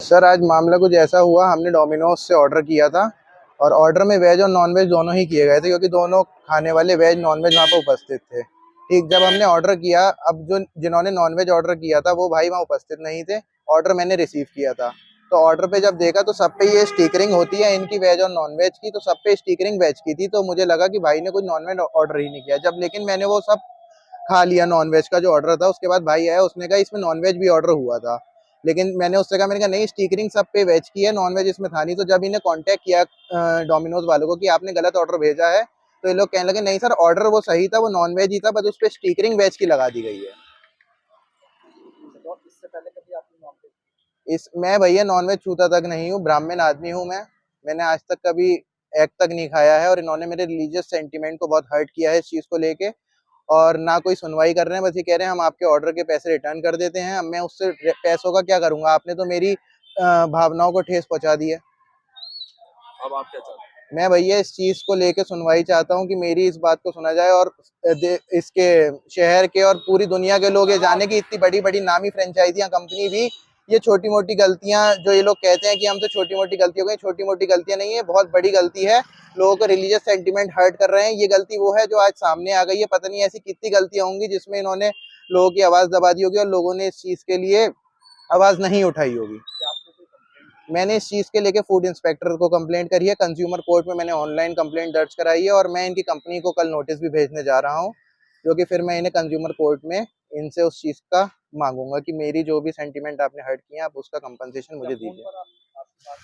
Sir आज मामला कुछ ऐसा हुआ, हमने डोमिनोज से ऑर्डर किया था और ऑर्डर में वेज और नॉन वेज दोनों ही किए गए थे क्योंकि दोनों खाने वाले वेज नॉन वेज वहाँ पर उपस्थित थे। ठीक, जब हमने ऑर्डर किया, अब जिन्होंने नॉन वेज ऑर्डर किया था वो भाई वहाँ उपस्थित नहीं थे। ऑर्डर मैंने रिसीव किया था, तो ऑर्डर पे जब देखा तो सब पे ये स्टिकरिंग होती है इनकी वेज और नॉन वेज की, तो सब पे स्टिकरिंग वेज की थी। तो मुझे लगा कि भाई ने कुछ नॉन वेज ऑर्डर ही नहीं किया। जब लेकिन मैंने वो सब खा लिया नॉन वेज का जो ऑर्डर था, उसके बाद भाई आया, उसने कहा इसमें नॉन वेज भी ऑर्डर हुआ था। लेकिन मैंने उससे कहा, मैंने कहा नहीं, स्टिकरिंग सब पे वेज की है, नॉन वेज इसमें था नहीं। तो जब इन्हें कांटेक्ट किया डोमिनोज वालों को कि आपने गलत ऑर्डर भेजा है, तो ये लोग कहने लगे नहीं सर, ऑर्डर वो सही था, वो नॉन वेज ही था, बस उस पर स्टिकरिंग वेज की लगा दी गई है। तो इससे पहले कभी आपने नॉन वेज? मैं भैया नॉन वेज छूता तक नहीं हूँ, ब्राह्मण आदमी हूँ मैंने आज तक कभी एग तक नहीं खाया है। और इन्होंने मेरे रिलीजियस सेंटीमेंट को बहुत हर्ट किया है इस चीज़ को लेके, और ना कोई सुनवाई कर रहे हैं। बस ये कह रहे हैं हम आपके ऑर्डर के पैसे रिटर्न कर देते हैं। अब मैं उससे पैसों का क्या करूंगा? आपने तो मेरी भावनाओं को ठेस पहुंचा दी है। अब आप क्या चाहते हैं? मैं भैया इस चीज़ को लेके सुनवाई चाहता हूं कि मेरी इस बात को सुना जाए और इसके शहर के और पूरी दुनिया के लोग ये जाने कि इतनी बड़ी बड़ी नामी फ्रेंचाइजियां कंपनी भी ये छोटी मोटी गलतियां, जो ये लोग कहते हैं कि हमसे छोटी मोटी गलती हो गई, छोटी मोटी गलतियां नहीं है, बहुत बड़ी गलती है। लोगों को रिलीजियस सेंटीमेंट हर्ट कर रहे हैं। ये गलती वो है जो आज सामने आ गई है। पता नहीं ऐसी कितनी गलतियां होंगी जिसमें इन्होंने लोगों की आवाज़ दबा दी होगी और लोगों ने इस चीज़ के लिए आवाज़ नहीं उठाई होगी। मैंने इस चीज़ के लेके फूड इंस्पेक्टर को कंप्लेंट करी है, कंज्यूमर कोर्ट में मैंने ऑनलाइन कंप्लेंट दर्ज कराई है और मैं इनकी कंपनी को कल नोटिस भी भेजने जा रहा हूँ, जो कि फिर मैं इन्हें कंज्यूमर कोर्ट में इनसे उस चीज़ का मांगूंगा कि मेरी जो भी सेंटीमेंट आपने हर्ट किए आप उसका कंपनसेशन मुझे दीजिए।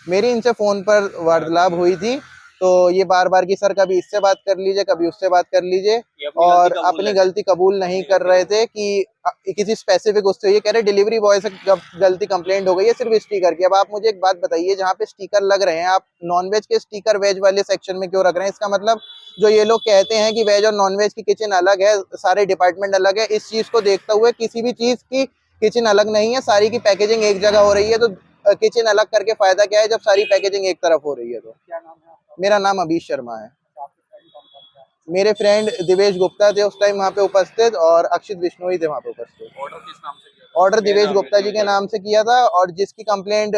मेरी इनसे फ़ोन पर वार्तालाप हुई थी, तो ये बार बार की सर कभी इससे बात कर लीजिए, कभी उससे बात कर लीजिए, और अपनी गलती कबूल नहीं कर रहे थे कि किसी स्पेसिफिक उससे। ये कह रहे डिलीवरी बॉय से गलती कंप्लेंट हो गई है सिर्फ स्टिकर की। अब आप मुझे एक बात बताइए, जहाँ पे स्टिकर लग रहे हैं, आप नॉनवेज के स्टिकर वेज वाले सेक्शन में क्यों रख रहे हैं? इसका मतलब जो ये लोग कहते हैं कि वेज और नॉनवेज की किचन अलग है, सारे डिपार्टमेंट अलग है, इस चीज़ को देखते हुए किसी भी चीज़ की किचन अलग नहीं है, सारी की पैकेजिंग एक जगह हो रही है। तो किचन अलग करके फायदा क्या है जब सारी पैकेजिंग एक तरफ हो रही है? तो क्या नाम है आपका? मेरा नाम अभीश शर्मा है। आपके फ्रेंड कौन थे? मेरे फ्रेंड दिवेश गुप्ता थे उस टाइम वहाँ पे उपस्थित, और अक्षित बिश्नोई थे वहाँ पे उपस्थित। ऑर्डर किस नाम से किया था? ऑर्डर दिवेश गुप्ता जी के नाम से किया था, और जिसकी कंप्लेंट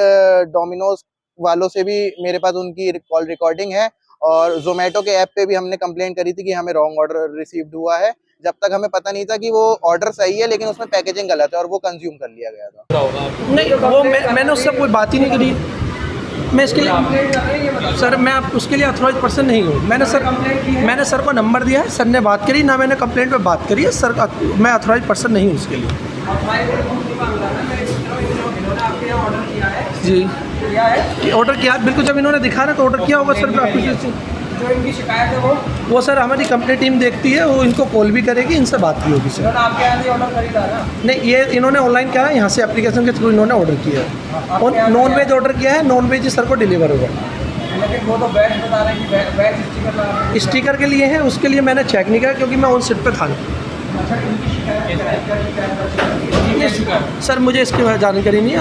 डोमिनोज वालों से भी मेरे पास उनकी कॉल रिकॉर्डिंग है, और जोमेटो के ऐप पे भी हमने कंप्लेंट करी थी कि हमें रॉन्ग ऑर्डर रिसीव्ड हुआ है। जब तक हमें पता नहीं था कि वो ऑर्डर सही है लेकिन उसमें पैकेजिंग गलत है और वो कंज्यूम कर लिया गया था। नहीं, वो मैंने उससे कोई बात ही नहीं करी। मैं इसके लिए सर, मैं उसके लिए अथॉराइज पर्सन नहीं हूँ। मैंने सर को नंबर दिया है, सर ने बात करी ना, मैंने कंप्लेंट पे बात करी है सर। मैं अथॉराइज पर्सन नहीं हूँ उसके लिए। जी, ऑर्डर किया बिल्कुल, जब इन्होंने दिखाया तो ऑर्डर किया होगा सर। जो इनकी शिकायत है वो सर हमारी कंपनी टीम देखती है, वो इनको कॉल भी करेगी, इनसे बात भी होगी सर। आपके यहाँ से ऑर्डर खरीदा ना? नहीं, ये इन्होंने ऑनलाइन किया है, यहाँ से एप्लीकेशन के थ्रू इन्होंने ऑर्डर किया है, और नॉन वेज ऑर्डर किया है, नॉन वेज सर को डिलीवर होगा। लेकिन वो तो वेज बता रहे हैं कि वेज स्टिकर लगा रहे हैं। स्टिकर के लिए है, उसके लिए मैंने चेक नहीं किया क्योंकि मैं ऑन सीट पे था। अच्छा, इनकी शिकायत सर मुझे इसकी जानकारी नहीं है।